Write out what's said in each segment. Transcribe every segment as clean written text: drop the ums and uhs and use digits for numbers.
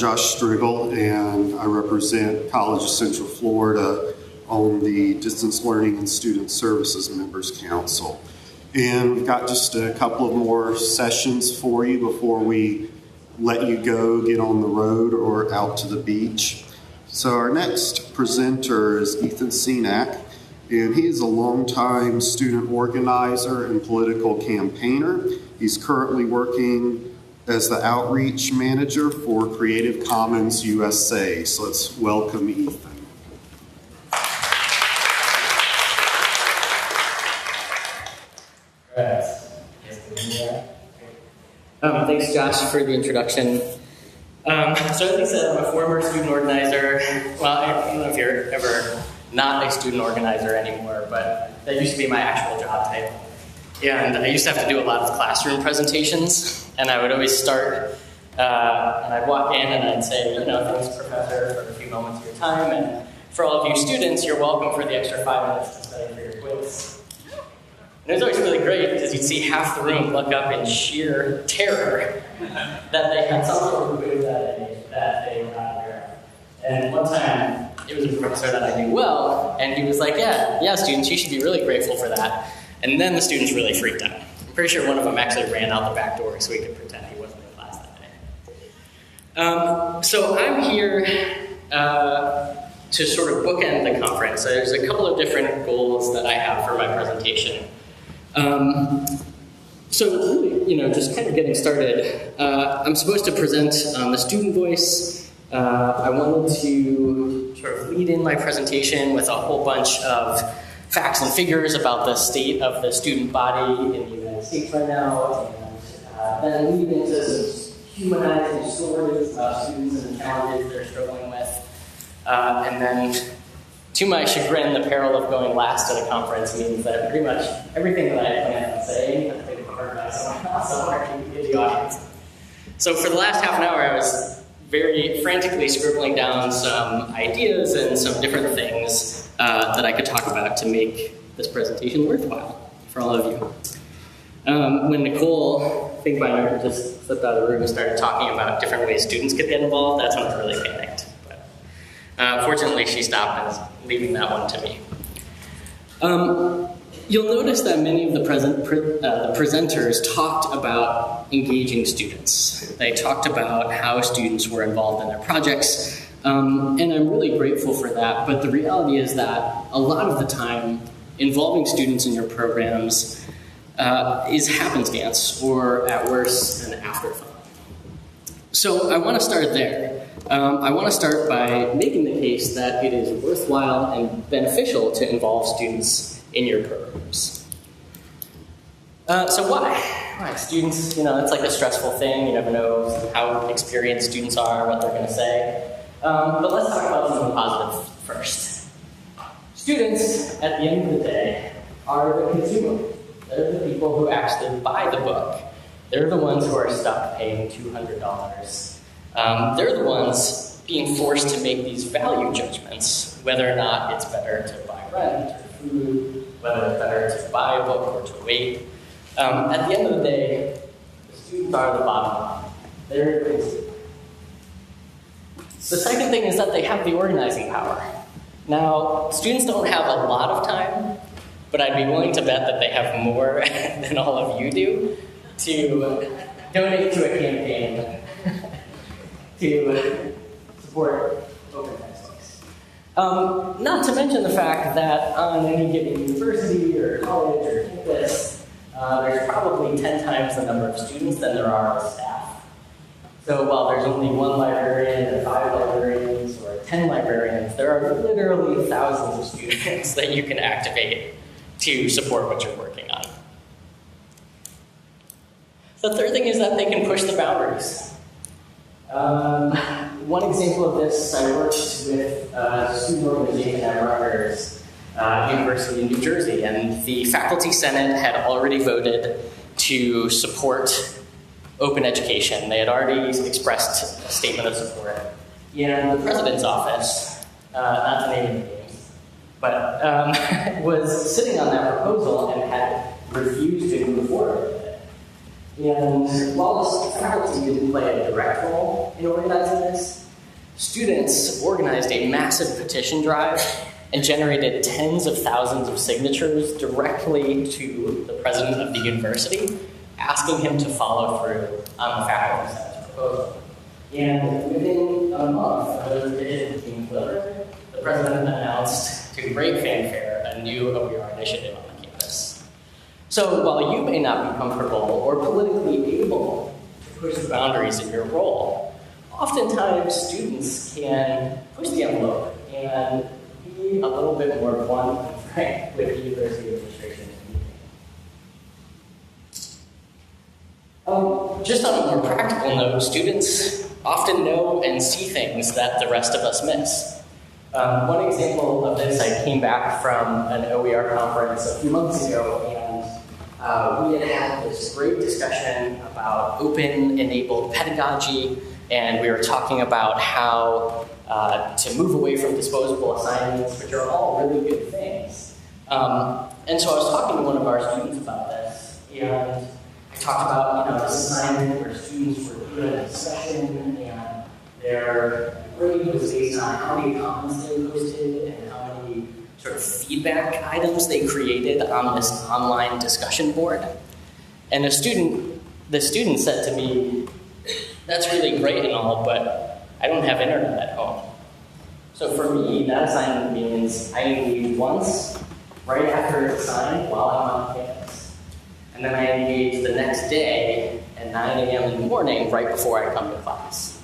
Josh Striggle, and I represent College of Central Florida on the Distance Learning and Student Services Members Council. And we've got just a couple of more sessions for you before we let you go get on the road or out to the beach. So our next presenter is Ethan Senack, and he is a longtime student organizer and political campaigner. He's currently working as the outreach manager for Creative Commons USA. So let's welcome Ethan. Thanks, Josh, for the introduction. So as I said, I'm a former student organizer. Well, I don't know if you're ever not a student organizer anymore, but that used to be my actual job title. And I used to have to do a lot of classroom presentations, and I would always start, and I'd walk in and I'd say, thanks, Professor, for a few moments of your time, and for all of you students, you're welcome for the extra 5 minutes to study for your quiz. And it was always really great because you'd see half the room look up in sheer terror that they had some sort of quiz that they were not aware of. And one time, it was a professor that I knew well, and he was like, yeah, students, you should be really grateful for that. And then the students really freaked out. I'm pretty sure one of them actually ran out the back door so he could pretend he wasn't in class that day. So I'm here to sort of bookend the conference. So there's a couple of different goals that I have for my presentation. So really, just kind of getting started, I'm supposed to present on the student voice. I wanted to sort of lead in my presentation with a whole bunch of facts and figures about the state of the student body in the United States right now, and then lead into some humanizing stories about students and the challenges they're struggling with. And then, to my chagrin, the peril of going last at a conference means that pretty much everything that I plan on saying has been covered by someone else somewhere in the audience. So for the last half an hour, I was very frantically scribbling down some ideas and some different things that I could talk about to make this presentation worthwhile for all of you. When Nicole Finkbeiner just slipped out of the room and started talking about different ways students could get involved, that's when I really panicked. But fortunately, she stopped and is leaving that one to me. You'll notice that many of the presenters talked about engaging students. They talked about how students were involved in their projects, and I'm really grateful for that, but the reality is that a lot of the time, involving students in your programs is happenstance, or at worst, an afterthought. So I want to start there. I want to start by making the case that it is worthwhile and beneficial to involve students in your programs. So why? Why? Students, it's like a stressful thing. You never know how experienced students are, what they're going to say. But let's talk about something positive first. Students, at the end of the day, are the consumer. They're the people who actually buy the book. They're the ones who are stuck paying $200. They're the ones being forced to make these value judgments, whether or not it's better to buy rent or food, whether it's better to buy a book or to wait. At the end of the day, the students are the bottom line. They're the consumer. The second thing is that they have the organizing power. Now, students don't have a lot of time, but I'd be willing to bet that they have more than all of you do to donate to a campaign to support open textbooks. Not to mention the fact that on any given university or college or campus, there's probably 10 times the number of students than there are staff. So while there's only one librarian or 5 librarians or 10 librarians, there are literally thousands of students that you can activate to support what you're working on. The third thing is that they can push the boundaries. One example of this, I worked with a student organization at Rutgers University in New Jersey, and the faculty senate had already voted to support open education. They had already expressed a statement of support. And the president's office, not to name any names, but was sitting on that proposal and had refused to move forward with it. And while the faculty didn't play a direct role in organizing this, students organized a massive petition drive and generated tens of thousands of signatures directly to the president of the university, asking him to follow through on the faculty senate's proposal. And within a month of those petitions being delivered, the president announced to great fanfare a new OER initiative on the campus. So while you may not be comfortable or politically able to push the boundaries in your role, oftentimes students can push the envelope and be a little bit more blunt and frank with the university administration. Just on a more practical note, students often know and see things that the rest of us miss. One example of this, I came back from an OER conference a few months ago, and we had this great discussion about open-enabled pedagogy, and we were talking about how to move away from disposable assignments, which are all really good things. And so I was talking to one of our students about this, and I talked about this assignment where students were doing a discussion, and their grade was based on how many comments they posted and how many sort of feedback items they created on this online discussion board. And the student said to me, "That's really great and all, but I don't have internet at home." So for me, that assignment means I engage once, right after it's assigned, while I'm on campus. And then I engage the next day at 9 a.m. in the morning, right before I come to class.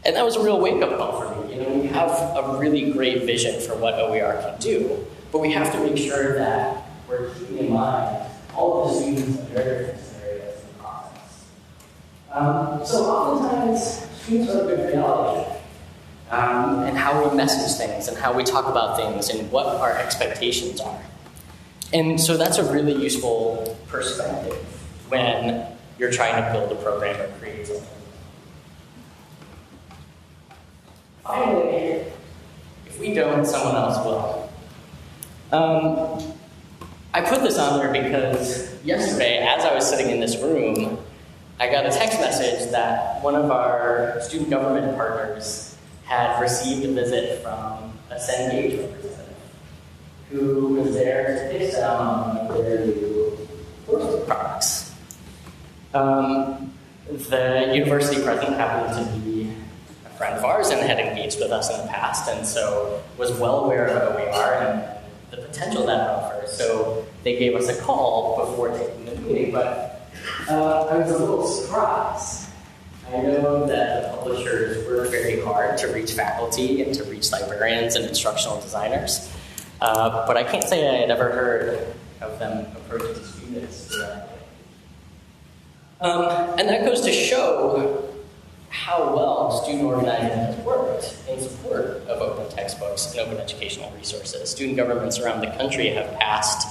And that was a real wake-up call for me. We have a really great vision for what OER can do, but we have to make sure that we're keeping in mind all of the students in their different scenarios in the process. So oftentimes, students are a good reality check. And how we message things, and how we talk about things, and what our expectations are. And so that's a really useful perspective when you're trying to build a program or create something. Finally, if we don't, someone else will. I put this on there because yesterday, as I was sitting in this room, I got a text message that one of our student government partners had received a visit from a Senack representative who was there to pitch down on their new course products. The university president happened to be a friend of ours and had engaged with us in the past, and so was well aware of OER and the potential that offers. So they gave us a call before taking the meeting, but I was a little surprised. I know that the publishers work very hard to reach faculty and to reach librarians and instructional designers, but I can't say I had ever heard of them approaching students directly. And that goes to show how well student organizing has worked in support of open textbooks and open educational resources. Student governments around the country have passed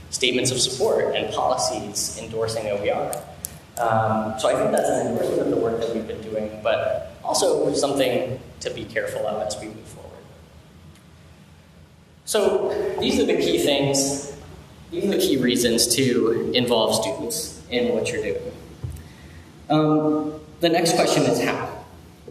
statements of support and policies endorsing OER. So I think that's an endorsement of the work that we've been doing, but also something to be careful of as we move forward. So these are the key things, these are the key reasons to involve students in what you're doing. The next question is how.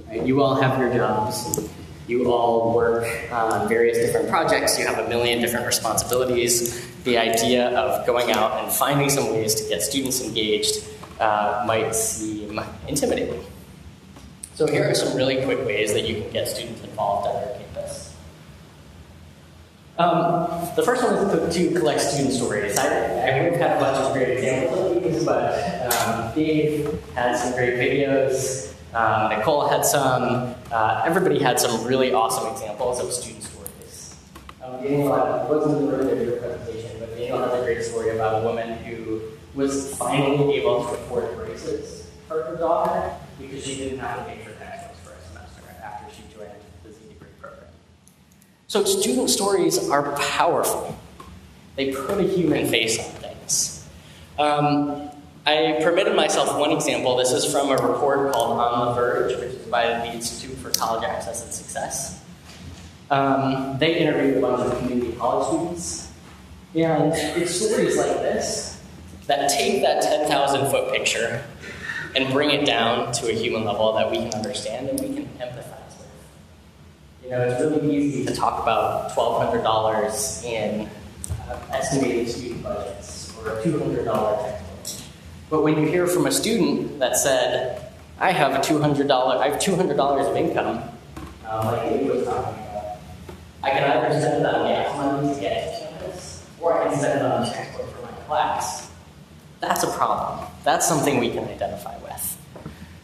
Right? You all have your jobs. You all work on various different projects. You have a million different responsibilities. The idea of going out and finding some ways to get students engaged might seem intimidating. So here are some really quick ways that you can get students involved on your campus. The first one is to collect student stories. I would have had a bunch of great examples of these, but Dave had some great videos. Nicole had some. Everybody had some really awesome examples of student stories. Daniel wasn't in the room there for your presentation, but Daniel has a great story about a woman who was finally able to afford braces for her daughter because she didn't have to pay for textbooks for a semester after she joined the Z degree program. So student stories are powerful. They put a human face on things. I permitted myself one example. This is from a report called On the Verge, which is by the Institute for College Access and Success. They interviewed a bunch of community college students, and it's stories like this that take that 10,000-foot picture and bring it down to a human level that we can understand and we can empathize with. You know, it's really easy to talk about $1,200 in estimated student budgets or a $200 textbook. But when you hear from a student that said, I have $200 of income, like Dave was talking about, I can either spend it on gas money to get to campus, or I can spend it on a textbook for my class. That's a problem. That's something we can identify with.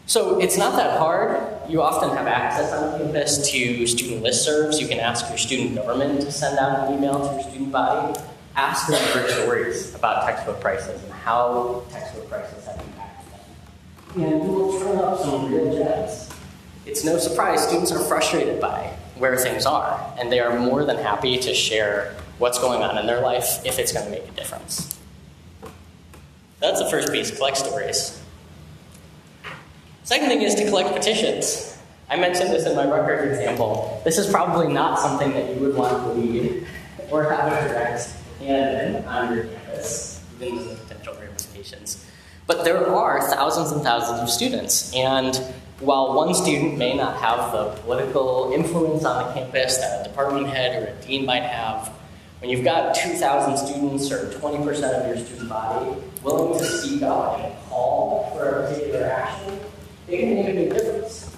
So it's not that hard. You often have access on campus to student listservs. You can ask your student government to send out an email to your student body. Ask them for stories about textbook prices and how textbook prices have impacted them. And you will turn up some real gems. It's no surprise students are frustrated by where things are, and they are more than happy to share what's going on in their life if it's going to make a difference. That's the first piece, collect stories. Second thing is to collect petitions. I mentioned this in my Rutgers example. This is probably not something that you would want to lead or have a direct hand in on your campus, even with potential ramifications. But there are thousands and thousands of students, and while one student may not have the political influence on the campus that a department head or a dean might have, when you've got 2,000 students or 20% of your student body willing to speak up and call for a particular action, it can make a big difference.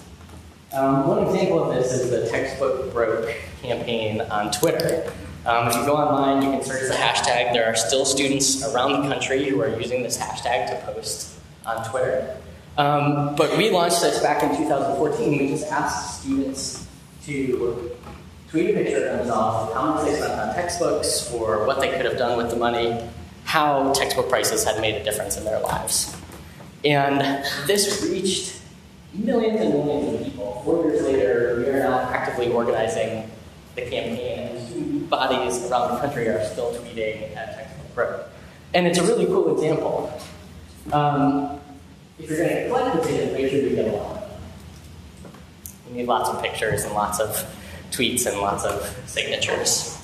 One example of this is the Textbook Broke campaign on Twitter. If you go online, you can search the hashtag. There are still students around the country who are using this hashtag to post on Twitter. But we launched this back in 2014. We just asked students to tweet a picture of themselves, how much they spent on textbooks, or what they could have done with the money, how textbook prices had made a difference in their lives. And this reached millions and millions of people. 4 years later, we are now actively organizing the campaign, and student bodies around the country are still tweeting at Textbook Broke. And it's a really cool example. If you're going to collect petitions, make sure you get a lot of them. You need lots of pictures and lots of tweets and lots of signatures.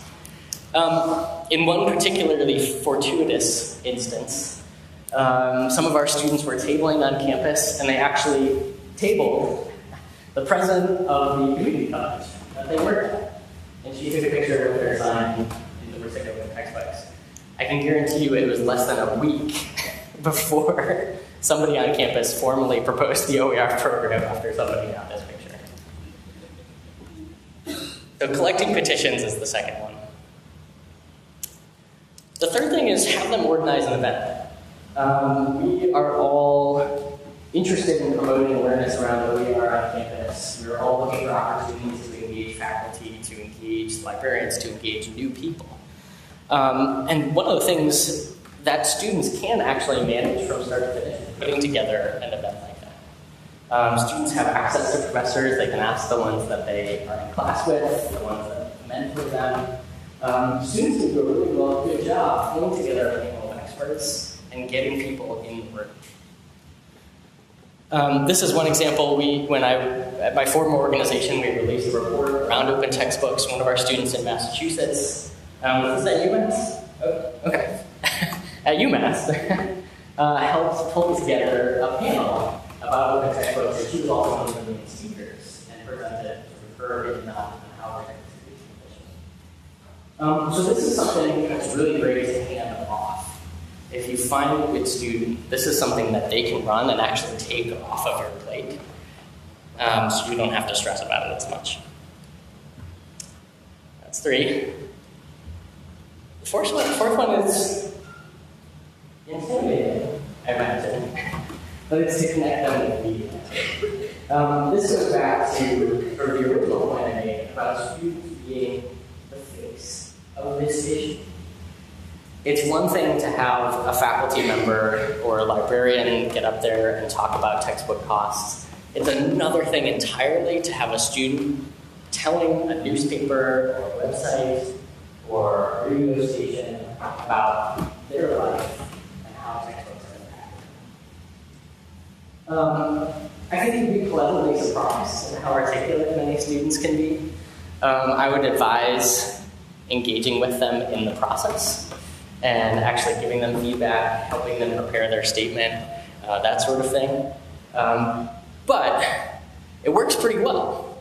In one particularly fortuitous instance, some of our students were tabling on campus, and they actually tabled the president of the community college that they worked at. And she took a picture of their sign in the recycling textbooks. I can guarantee you it was less than a week before somebody on campus formally proposed the OER program after somebody got this picture. So collecting petitions is the second one. The third thing is have them organize an event. We are all interested in promoting awareness around OER on campus. We're all looking for opportunities to engage faculty, to engage librarians, to engage new people. And one of the things that students can actually manage from start to finish is putting together an event like that. Students have access to professors. They can ask the ones that they are in class with, the ones that mentor them. Students can do a really good job pulling together a panel of experts and getting people in the room. This is one example. At my former organization, we released a report around open textbooks. One of our students in Massachusetts, is that UMass? Oh, okay. At UMass, helped pull together a panel about open textbooks, and she was also one of the main speakers and presented her in on how we're so this is something that's really great to hand off. If you find a good student, this is something that they can run and actually take off of your plate, so you don't have to stress about it as much. That's 3. The fourth one is intimidating, I imagine, but it's to connect them with media. This goes back to the original point I made about students being the face of this issue. It's one thing to have a faculty member or a librarian get up there and talk about textbook costs. It's another thing entirely to have a student telling a newspaper or a website or a radio station about their life and how textbooks are impacted. I think you'd be pleasantly surprised at how articulate many students can be. I would advise engaging with them in the process and actually giving them feedback, helping them prepare their statement, that sort of thing. But it works pretty well.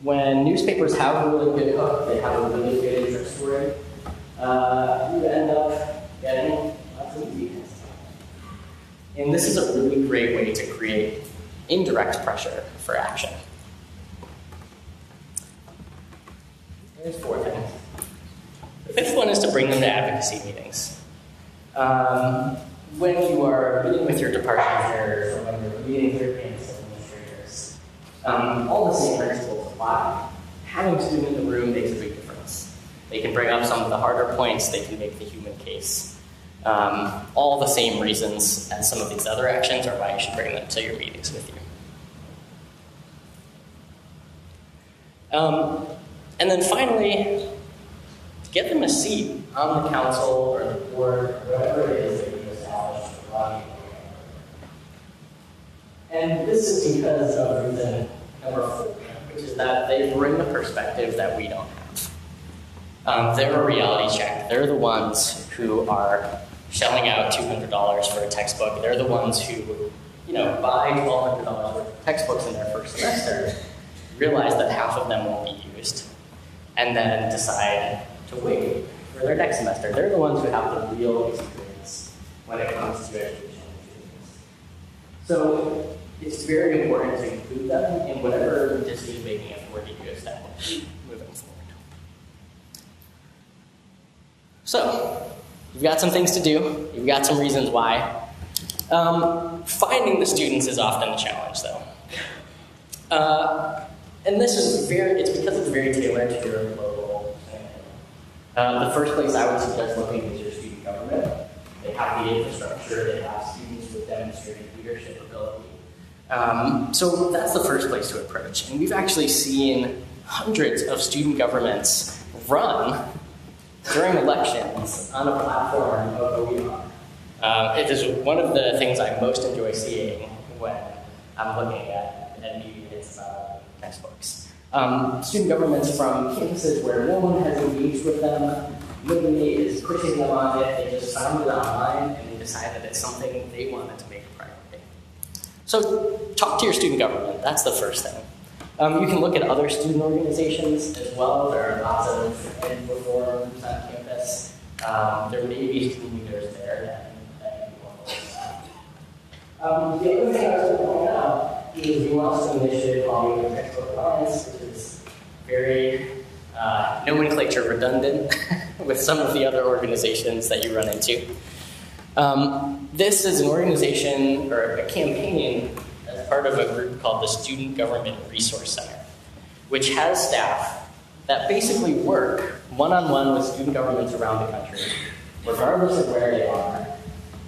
When newspapers have a really good hook, they have a really good interest story, you end up getting lots of views. And this is a really great way to create indirect pressure for action. There's 4 things. The 5th one is to bring them to advocacy meetings. When you are meeting with your department chairs, or when you're meeting with your campus administrators, all the same principles apply. Having a student in the room makes a big difference. They can bring up some of the harder points, they can make the human case. All the same reasons as some of these other actions are why you should bring them to your meetings with you. And then finally, to get them a seat on the council or the board, or whatever it is that you established for running. And this is because of reason number 4, which is that they bring a perspective that we don't have. They're a reality check. They're the ones who are shelling out $200 for a textbook. They're the ones who, buy $1,200 worth of textbooks in their first semester, realize that half of them won't be used, and then decide to wait for their next semester. They're the ones who have the real experience when it comes to education. So it's very important to include them in whatever decision-making authority you establish moving forward. So, you've got some things to do. You've got some reasons why. Finding the students is often a challenge, though. And this is it's because it's very tailored to your local community. The first place I would suggest looking is your student government. They have the infrastructure, they have students with demonstrated leadership ability. So that's the first place to approach. And we've actually seen hundreds of student governments run during elections on a platform of OER. It is one of the things I most enjoy seeing when I'm looking at meetings about textbooks. Student governments from campuses where no one has engaged with them, nobody is pushing them on it, they just found it online and they decided it's something they wanted to make a priority. So talk to your student government, that's the first thing. You can look at other student organizations as well. There are lots of ed reforms on campus. There may be student leaders there that you want to listen to. The other thing I was going to point out is we launched an initiative called the Textbook Alliance, which is very nomenclature redundant with some of the other organizations that you run into. This is an organization or a campaign as part of a group called the Student Government Resource Center, which has staff that basically work one-on-one with student governments around the country, regardless of where they are,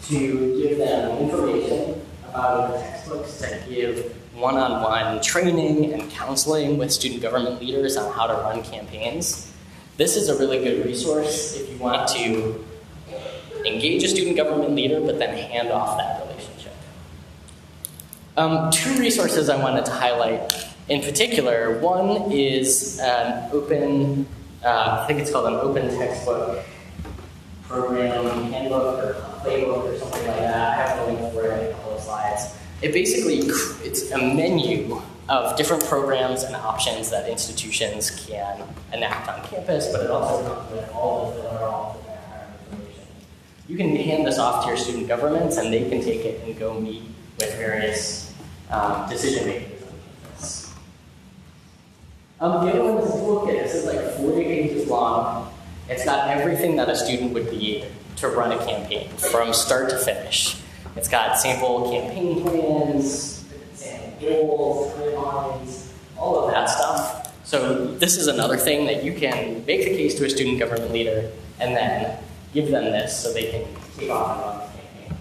to give them information about the textbooks, to give one-on-one training and counseling with student government leaders on how to run campaigns. This is a really good resource if you want to engage a student government leader, but then hand off that relationship. 2 resources I wanted to highlight in particular. One is an open, I think it's called an open textbook program handbook or playbook or something like that. I have a link for it in a couple of slides. It's a menu of different programs and options that institutions can enact on campus, but it also comes with all of the relevant information. You can hand this off to your student governments, and they can take it and go meet with various decision makers on campus. The other one is a toolkit. This is like 40 pages long. It's got everything that a student would need to run a campaign from start to finish. It's got sample campaign plans, sample goals, timelines, all of that stuff. So this is another thing that you can make the case to a student government leader and then give them this so they can take off and run the campaign.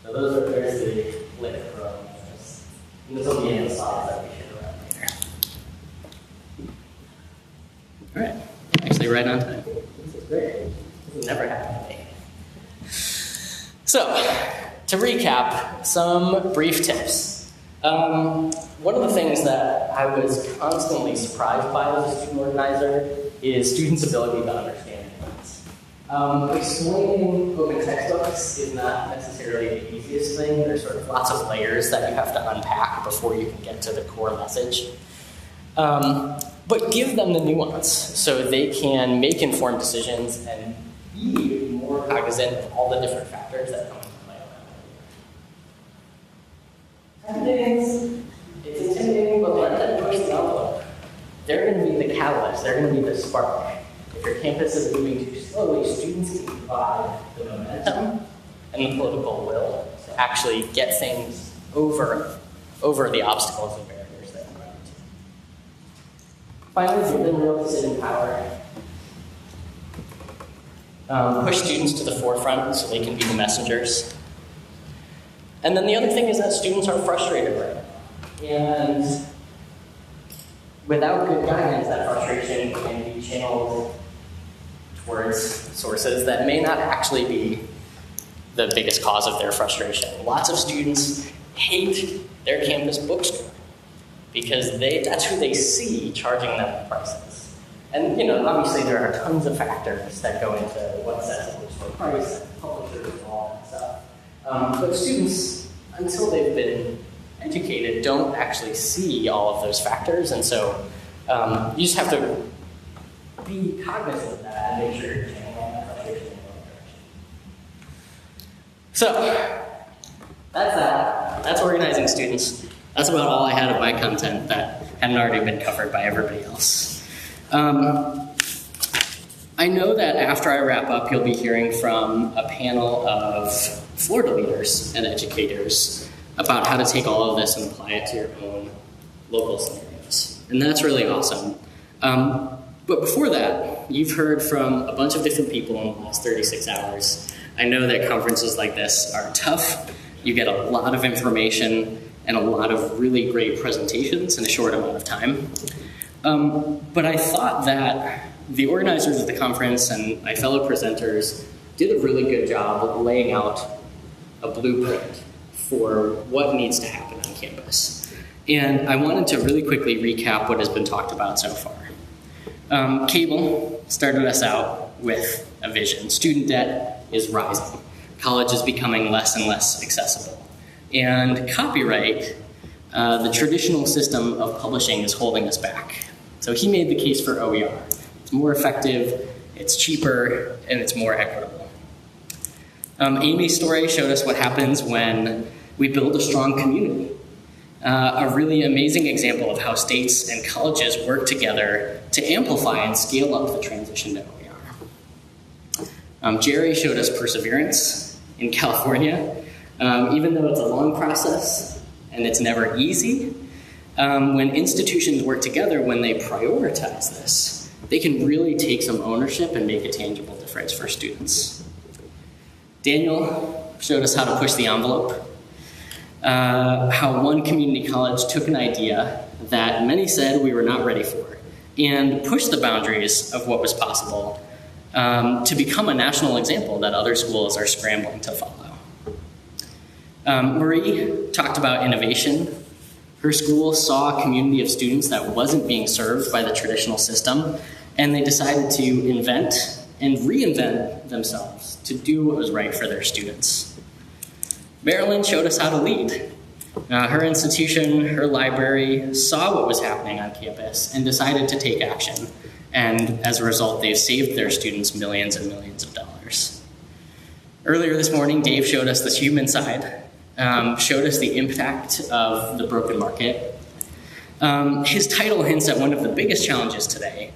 So there's the list for this. And this will be in the slides that we should run later. All right, actually right on time. This is great. This has never happened to me. So, to recap, some brief tips. One of the things that I was constantly surprised by as a student organizer is students' ability to understand things. Explaining open textbooks is not necessarily the easiest thing. There's sort of lots of layers that you have to unpack before you can get to the core message. But give them the nuance so they can make informed decisions and be more cognizant of all the different factors that come into play on that. It's intimidating, but let them push the envelope. They're going to be the catalyst. They're going to be the spark. If your campus is moving too slowly, students can provide the momentum and the political will to actually get things over the obstacles and barriers that you run into. Finally, give them real decision power. Push students to the forefront so they can be the messengers. And then the other thing is that students are frustrated right now. And without good guidance, that frustration can be channeled towards sources that may not actually be the biggest cause of their frustration. Lots of students hate their campus bookstore because that's who they see charging them the prices. And obviously there are tons of factors that go into what sets a bookstore price, publishers, all that stuff. But students, until they've been educated, don't actually see all of those factors, and so you just have to be cognizant of that and make sure you're channeling that frustration in the right direction. So, that's that. That's organizing students. That's about all I had of my content that hadn't already been covered by everybody else. I know that after I wrap up, you'll be hearing from a panel of Florida leaders and educators about how to take all of this and apply it to your own local scenarios. And that's really awesome. But before that, you've heard from a bunch of different people in the last 36 hours. I know that conferences like this are tough. You get a lot of information and a lot of really great presentations in a short amount of time. But I thought that the organizers of the conference and my fellow presenters did a really good job of laying out a blueprint for what needs to happen on campus. And I wanted to really quickly recap what has been talked about so far. Cable started us out with a vision. Student debt is rising. College is becoming less and less accessible. And copyright, the traditional system of publishing, is holding us back. So he made the case for OER. It's more effective, it's cheaper, and it's more equitable. Amy's story showed us what happens when we build a strong community. A really amazing example of how states and colleges work together to amplify and scale up the transition to OER. Jerry showed us perseverance in California. Even though it's a long process and it's never easy, when institutions work together, when they prioritize this, they can really take some ownership and make a tangible difference for students. Daniel showed us how to push the envelope. How one community college took an idea that many said we were not ready for and pushed the boundaries of what was possible to become a national example that other schools are scrambling to follow. Marie talked about innovation. Her school saw a community of students that wasn't being served by the traditional system, and they decided to invent and reinvent themselves to do what was right for their students. Marilyn showed us how to lead. Her institution, her library, saw what was happening on campus and decided to take action. And as a result, they've saved their students millions and millions of dollars. Earlier this morning, Dave showed us the human side, showed us the impact of the broken market. His title hints at one of the biggest challenges today,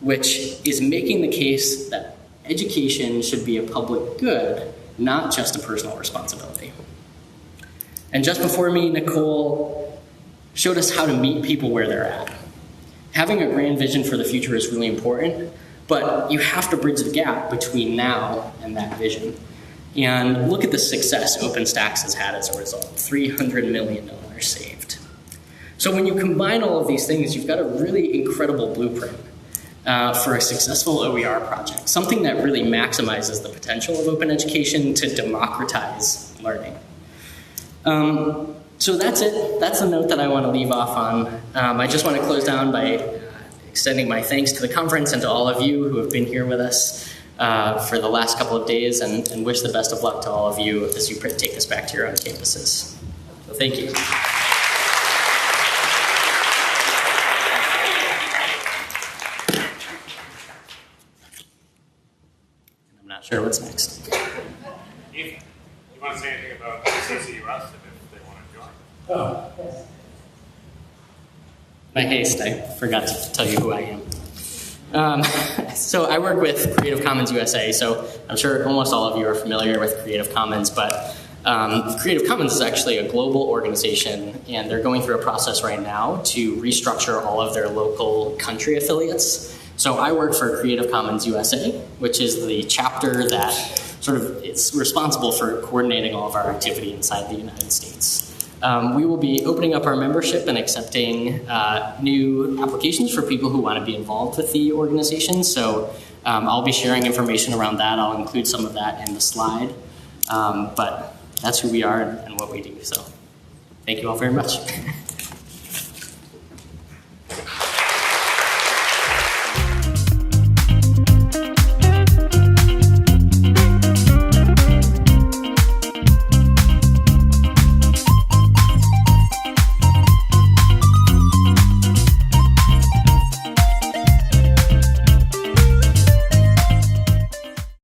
which is making the case that education should be a public good, not just a personal responsibility. And just before me, Nicole showed us how to meet people where they're at. Having a grand vision for the future is really important, but you have to bridge the gap between now and that vision. And look at the success OpenStax has had as a result, $300 million saved. So when you combine all of these things, you've got a really incredible blueprint for a successful OER project, something that really maximizes the potential of open education to democratize learning. So that's it. That's the note that I want to leave off on. I just want to close down by extending my thanks to the conference and to all of you who have been here with us. for the last couple of days, and wish the best of luck to all of you as you take this back to your own campuses. So thank you. I'm not sure what's next. Ethan, you want to say anything about CCUS if they want to join? Oh, yes. My haste, I forgot to tell you who I am. So I work with Creative Commons USA, so I'm sure almost all of you are familiar with Creative Commons, but Creative Commons is actually a global organization, and they're going through a process right now to restructure all of their local country affiliates. So I work for Creative Commons USA, which is the chapter that sort of is responsible for coordinating all of our activity inside the United States. We will be opening up our membership and accepting new applications for people who want to be involved with the organization. So I'll be sharing information around that. I'll include some of that in the slide. But that's who we are and what we do. So thank you all very much.